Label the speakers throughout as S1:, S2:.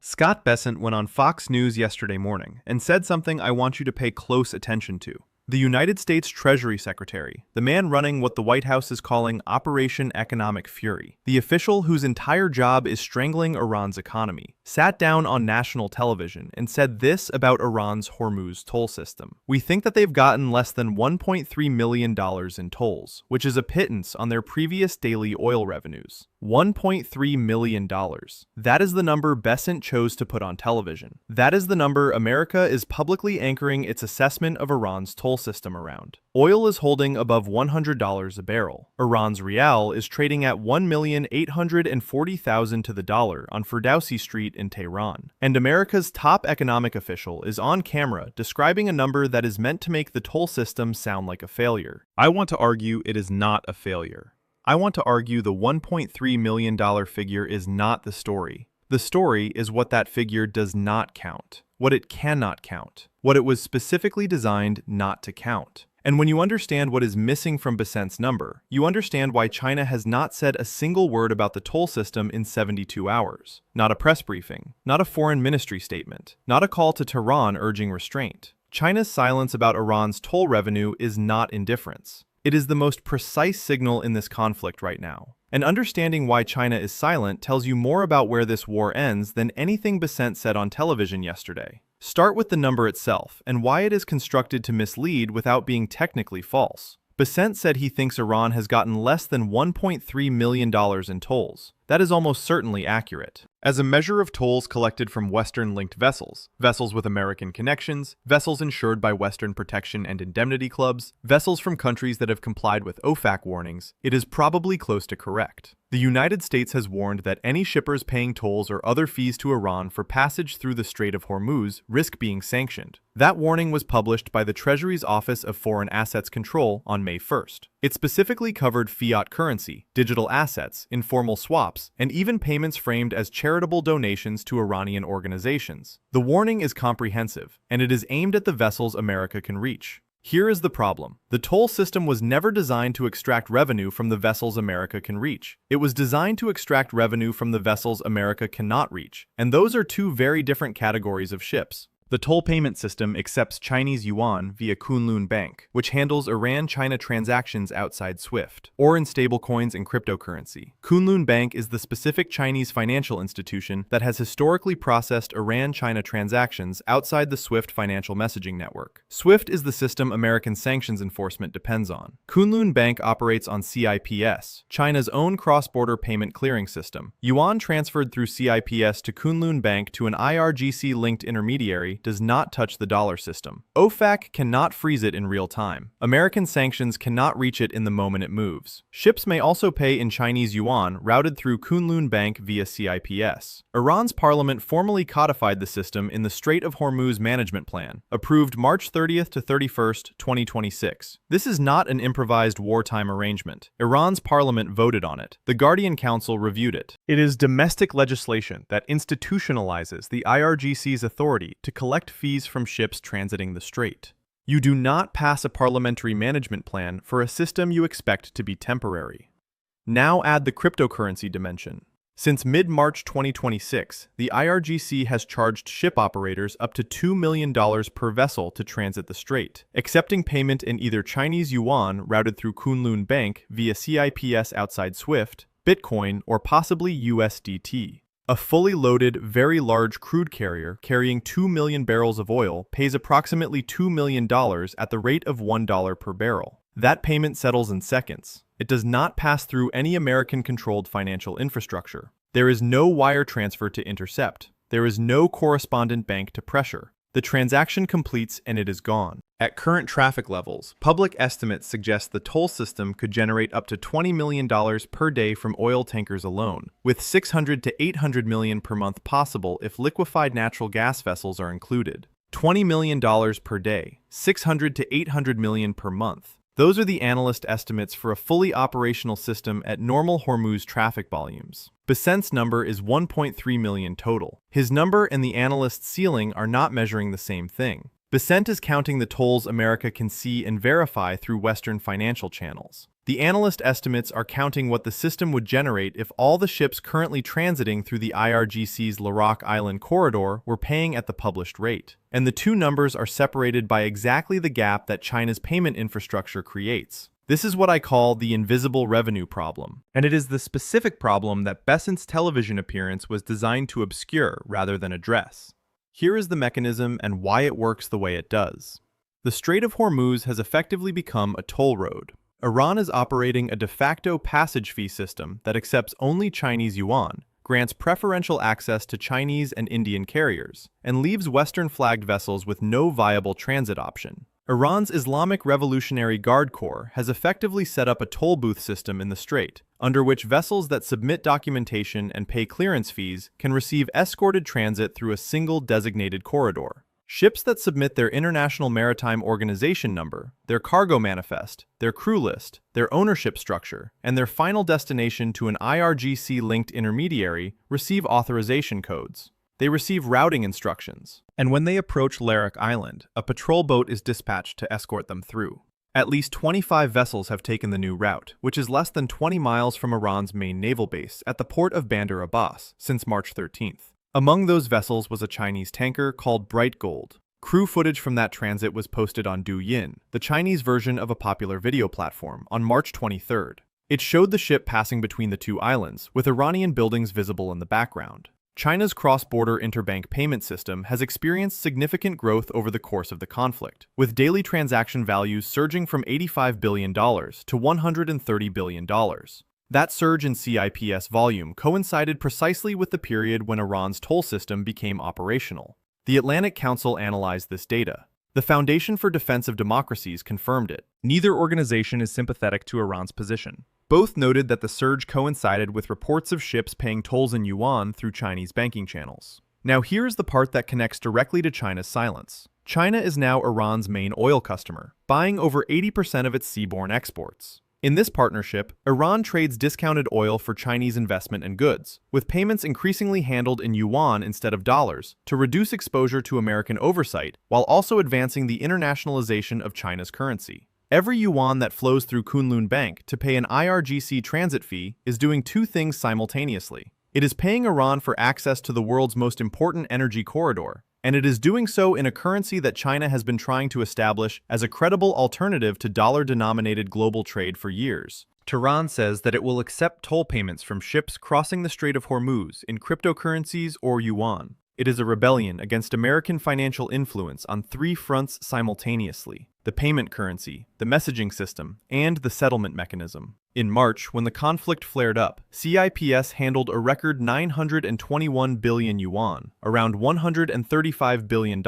S1: Scott Bessent went on Fox News yesterday morning and said something I want you to pay close attention to. The United States Treasury Secretary, the man running what the White House is calling Operation Economic Fury, the official whose entire job is strangling Iran's economy, sat down on national television and said this about Iran's Hormuz toll system. We think that they've gotten less than $1.3 million in tolls, which is a pittance on their previous daily oil revenues. $1.3 million. That is the number Bessent chose to put on television. That is the number America is publicly anchoring its assessment of Iran's toll system around. Oil is holding above $100 a barrel. Iran's rial is trading at 1,840,000 to the dollar on Ferdowsi Street in Tehran. And America's top economic official is on camera describing a number that is meant to make the toll system sound like a failure. I want to argue it is not a failure. I want to argue the $1.3 million figure is not the story. The story is what that figure does not count, what it cannot count, what it was specifically designed not to count. And when you understand what is missing from Bessent's number, you understand why China has not said a single word about the toll system in 72 hours. Not a press briefing, not a foreign ministry statement, not a call to Tehran urging restraint. China's silence about Iran's toll revenue is not indifference. It is the most precise signal in this conflict right now. And understanding why China is silent tells you more about where this war ends than anything Bessent said on television yesterday. Start with the number itself and why it is constructed to mislead without being technically false. Bessent said he thinks Iran has gotten less than $1.3 million in tolls. That is almost certainly accurate. As a measure of tolls collected from Western-linked vessels, vessels with American connections, vessels insured by Western protection and indemnity clubs, vessels from countries that have complied with OFAC warnings, it is probably close to correct. The United States has warned that any shippers paying tolls or other fees to Iran for passage through the Strait of Hormuz risk being sanctioned. That warning was published by the Treasury's Office of Foreign Assets Control on May 1st. It specifically covered fiat currency, digital assets, informal swaps, and even payments framed as charitable donations to Iranian organizations. The warning is comprehensive, and it is aimed at the vessels America can reach. Here is the problem. The toll system was never designed to extract revenue from the vessels America can reach. It was designed to extract revenue from the vessels America cannot reach, and those are two very different categories of ships. The toll payment system accepts Chinese yuan via Kunlun Bank, which handles Iran-China transactions outside SWIFT, or in stablecoins and cryptocurrency. Kunlun Bank is the specific Chinese financial institution that has historically processed Iran-China transactions outside the SWIFT financial messaging network. SWIFT is the system American sanctions enforcement depends on. Kunlun Bank operates on CIPS, China's own cross-border payment clearing system. Yuan transferred through CIPS to Kunlun Bank to an IRGC-linked intermediary does not touch the dollar system. OFAC cannot freeze it in real time. American sanctions cannot reach it in the moment it moves. Ships may also pay in Chinese yuan routed through Kunlun Bank via CIPS. Iran's parliament formally codified the system in the Strait of Hormuz Management Plan, approved March 30th to 31st, 2026. This is not an improvised wartime arrangement. Iran's parliament voted on it. The Guardian Council reviewed it. It is domestic legislation that institutionalizes the IRGC's authority to collect fees from ships transiting the strait. You do not pass a parliamentary management plan for a system you expect to be temporary. Now add the cryptocurrency dimension. Since mid-March 2026, the IRGC has charged ship operators up to $2 million per vessel to transit the strait, accepting payment in either Chinese yuan routed through Kunlun Bank via CIPS outside SWIFT, Bitcoin, or possibly USDT. A fully loaded, very large crude carrier carrying 2 million barrels of oil pays approximately $2 million at the rate of $1 per barrel. That payment settles in seconds. It does not pass through any American-controlled financial infrastructure. There is no wire transfer to intercept. There is no correspondent bank to pressure. The transaction completes and it is gone. At current traffic levels, public estimates suggest the toll system could generate up to $20 million per day from oil tankers alone, with $600 to $800 million per month possible if liquefied natural gas vessels are included. $20 million per day, $600 to $800 million per month. Those are the analyst estimates for a fully operational system at normal Hormuz traffic volumes. Bessent's number is 1.3 million total. His number and the analyst's ceiling are not measuring the same thing. Bessent is counting the tolls America can see and verify through Western financial channels. The analyst estimates are counting what the system would generate if all the ships currently transiting through the IRGC's Larak Island corridor were paying at the published rate. And the two numbers are separated by exactly the gap that China's payment infrastructure creates. This is what I call the invisible revenue problem. And it is the specific problem that Bessent's television appearance was designed to obscure rather than address. Here is the mechanism and why it works the way it does. The Strait of Hormuz has effectively become a toll road. Iran is operating a de facto passage fee system that accepts only Chinese yuan, grants preferential access to Chinese and Indian carriers, and leaves Western-flagged vessels with no viable transit option. Iran's Islamic Revolutionary Guard Corps has effectively set up a toll booth system in the strait, under which vessels that submit documentation and pay clearance fees can receive escorted transit through a single designated corridor. Ships that submit their International Maritime Organization number, their cargo manifest, their crew list, their ownership structure, and their final destination to an IRGC-linked intermediary receive authorization codes. They receive routing instructions, and when they approach Larak Island, a patrol boat is dispatched to escort them through. At least 25 vessels have taken the new route, which is less than 20 miles from Iran's main naval base at the port of Bandar Abbas since March 13th. Among those vessels was a Chinese tanker called Bright Gold. Crew footage from that transit was posted on Douyin, the Chinese version of a popular video platform, on March 23rd. It showed the ship passing between the two islands, with Iranian buildings visible in the background. China's cross-border interbank payment system has experienced significant growth over the course of the conflict, with daily transaction values surging from $85 billion to $130 billion. That surge in CIPS volume coincided precisely with the period when Iran's toll system became operational. The Atlantic Council analyzed this data. The Foundation for Defense of Democracies confirmed it. Neither organization is sympathetic to Iran's position. Both noted that the surge coincided with reports of ships paying tolls in yuan through Chinese banking channels. Now here's the part that connects directly to China's silence. China is now Iran's main oil customer, buying over 80% of its seaborne exports. In this partnership, Iran trades discounted oil for Chinese investment and goods, with payments increasingly handled in yuan instead of dollars, to reduce exposure to American oversight, while also advancing the internationalization of China's currency. Every yuan that flows through Kunlun Bank to pay an IRGC transit fee is doing two things simultaneously. It is paying Iran for access to the world's most important energy corridor, and it is doing so in a currency that China has been trying to establish as a credible alternative to dollar-denominated global trade for years. Tehran says that it will accept toll payments from ships crossing the Strait of Hormuz in cryptocurrencies or yuan. It is a rebellion against American financial influence on three fronts simultaneously: the payment currency, the messaging system, and the settlement mechanism. In March, when the conflict flared up, CIPS handled a record 921 billion yuan, around $135 billion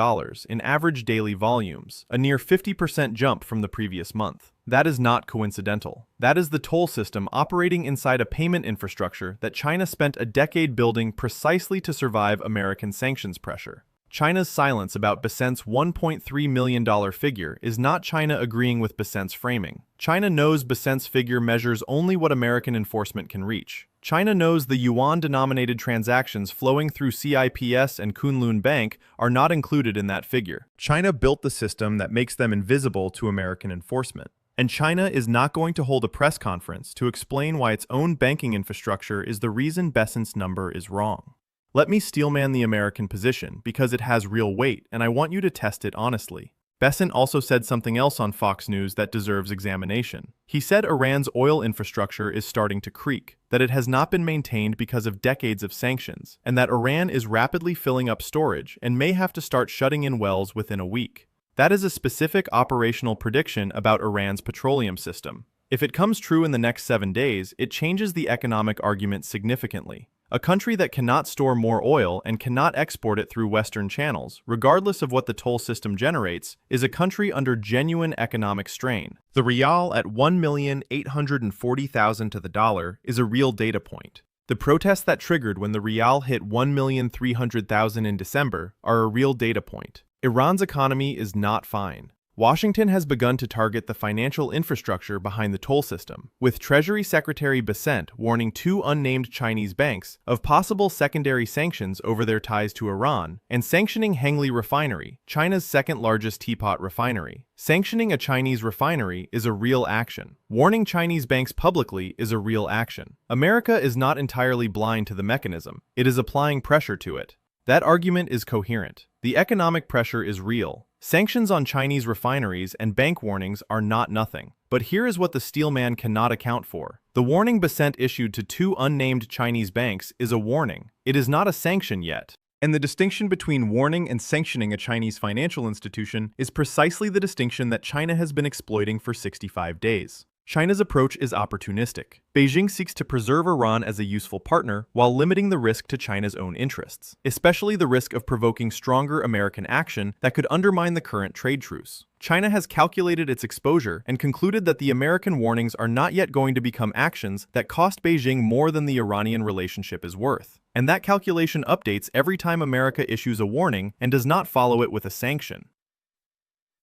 S1: in average daily volumes, a near 50% jump from the previous month. That is not coincidental. That is the toll system operating inside a payment infrastructure that China spent a decade building precisely to survive American sanctions pressure. China's silence about Bessent's $1.3 million figure is not China agreeing with Bessent's framing. China knows Bessent's figure measures only what American enforcement can reach. China knows the yuan-denominated transactions flowing through CIPS and Kunlun Bank are not included in that figure. China built the system that makes them invisible to American enforcement. And China is not going to hold a press conference to explain why its own banking infrastructure is the reason Bessent's number is wrong. Let me steelman the American position because it has real weight, and I want you to test it honestly. Bessent also said something else on Fox News that deserves examination. He said Iran's oil infrastructure is starting to creak, that it has not been maintained because of decades of sanctions, and that Iran is rapidly filling up storage and may have to start shutting in wells within a week. That is a specific operational prediction about Iran's petroleum system. If it comes true in the next 7 days, it changes the economic argument significantly. A country that cannot store more oil and cannot export it through Western channels, regardless of what the toll system generates, is a country under genuine economic strain. The rial at 1,840,000 to the dollar is a real data point. The protests that triggered when the rial hit 1,300,000 in December are a real data point. Iran's economy is not fine. Washington has begun to target the financial infrastructure behind the toll system, with Treasury Secretary Bessent warning two unnamed Chinese banks of possible secondary sanctions over their ties to Iran and sanctioning Hengli Refinery, China's second-largest teapot refinery. Sanctioning a Chinese refinery is a real action. Warning Chinese banks publicly is a real action. America is not entirely blind to the mechanism. It is applying pressure to it. That argument is coherent. The economic pressure is real. Sanctions on Chinese refineries and bank warnings are not nothing. But here is what the steelman cannot account for. The warning Bessent issued to two unnamed Chinese banks is a warning. It is not a sanction yet. And the distinction between warning and sanctioning a Chinese financial institution is precisely the distinction that China has been exploiting for 65 days. China's approach is opportunistic. Beijing seeks to preserve Iran as a useful partner while limiting the risk to China's own interests, especially the risk of provoking stronger American action that could undermine the current trade truce. China has calculated its exposure and concluded that the American warnings are not yet going to become actions that cost Beijing more than the Iranian relationship is worth. And that calculation updates every time America issues a warning and does not follow it with a sanction.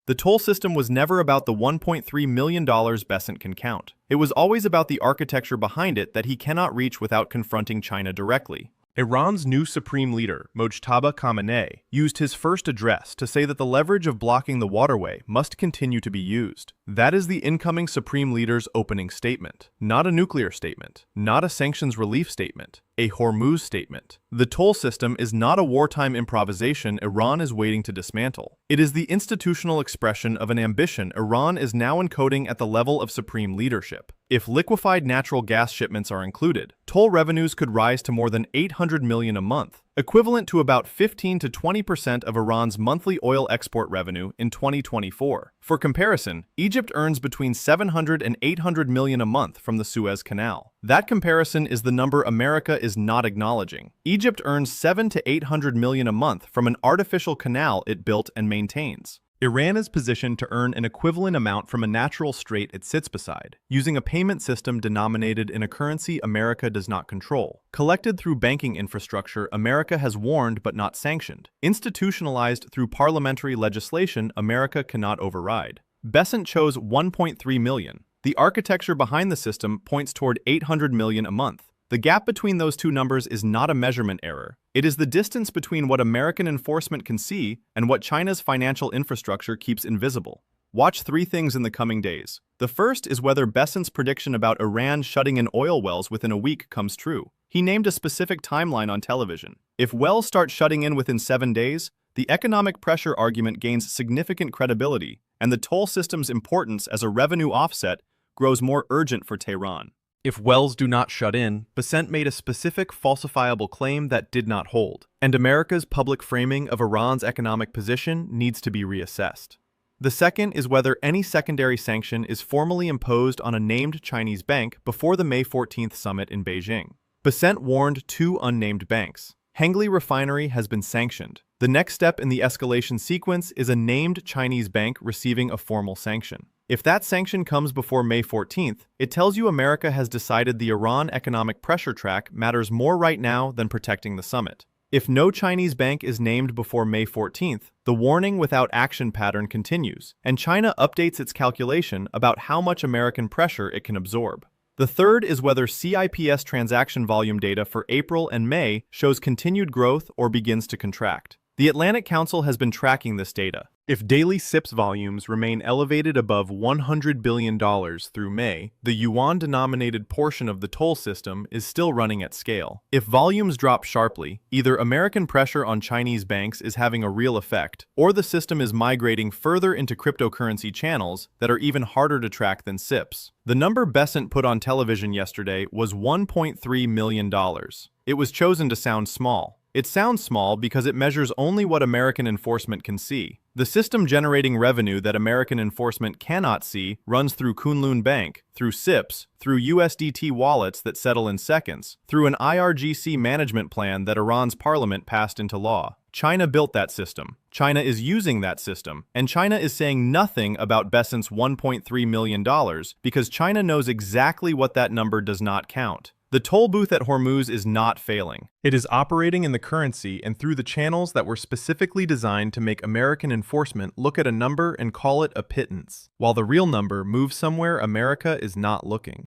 S1: The toll system was never about the $1.3 million Bessent can count. It was always about the architecture behind it that he cannot reach without confronting China directly. Iran's new supreme leader, Mojtaba Khamenei, used his first address to say that the leverage of blocking the waterway must continue to be used. That is the incoming supreme leader's opening statement. Not a nuclear statement, not a sanctions relief statement, a Hormuz statement. The toll system is not a wartime improvisation Iran is waiting to dismantle. It is the institutional expression of an ambition Iran is now encoding at the level of supreme leadership. If liquefied natural gas shipments are included, toll revenues could rise to more than $800 million a month, equivalent to about 15 to 20% of Iran's monthly oil export revenue in 2024. For comparison, Egypt earns between $700 and $800 million a month from the Suez Canal. That comparison is the number America is not acknowledging. Egypt earns $700 to $800 million a month from an artificial canal it built and maintains. Iran is positioned to earn an equivalent amount from a natural strait it sits beside, using a payment system denominated in a currency America does not control. Collected through banking infrastructure America has warned but not sanctioned. Institutionalized through parliamentary legislation America cannot override. Bessent chose 1.3 million. The architecture behind the system points toward 800 million a month. The gap between those two numbers is not a measurement error. It is the distance between what American enforcement can see and what China's financial infrastructure keeps invisible. Watch three things in the coming days. The first is whether Bessent's prediction about Iran shutting in oil wells within a week comes true. He named a specific timeline on television. If wells start shutting in within 7 days, the economic pressure argument gains significant credibility, and the toll system's importance as a revenue offset grows more urgent for Tehran. If wells do not shut in, Bessent made a specific falsifiable claim that did not hold, and America's public framing of Iran's economic position needs to be reassessed. The second is whether any secondary sanction is formally imposed on a named Chinese bank before the May 14th summit in Beijing. Bessent warned two unnamed banks. Hengli Refinery has been sanctioned. The next step in the escalation sequence is a named Chinese bank receiving a formal sanction. If that sanction comes before May 14th, it tells you America has decided the Iran economic pressure track matters more right now than protecting the summit. If no Chinese bank is named before May 14th, the warning without action pattern continues, and China updates its calculation about how much American pressure it can absorb. The third is whether CIPS transaction volume data for April and May shows continued growth or begins to contract. The Atlantic Council has been tracking this data. If daily CIPS volumes remain elevated above $100 billion through May, the yuan-denominated portion of the toll system is still running at scale. If volumes drop sharply, either American pressure on Chinese banks is having a real effect, or the system is migrating further into cryptocurrency channels that are even harder to track than CIPS. The number Bessent put on television yesterday was $1.3 million. It was chosen to sound small. It sounds small because it measures only what American enforcement can see. The system generating revenue that American enforcement cannot see runs through Kunlun Bank, through CIPS, through USDT wallets that settle in seconds, through an IRGC management plan that Iran's parliament passed into law. China built that system. China is using that system. And China is saying nothing about Bessent's $1.3 million because China knows exactly what that number does not count. The toll booth at Hormuz is not failing. It is operating in the currency and through the channels that were specifically designed to make American enforcement look at a number and call it a pittance, while the real number moves somewhere America is not looking.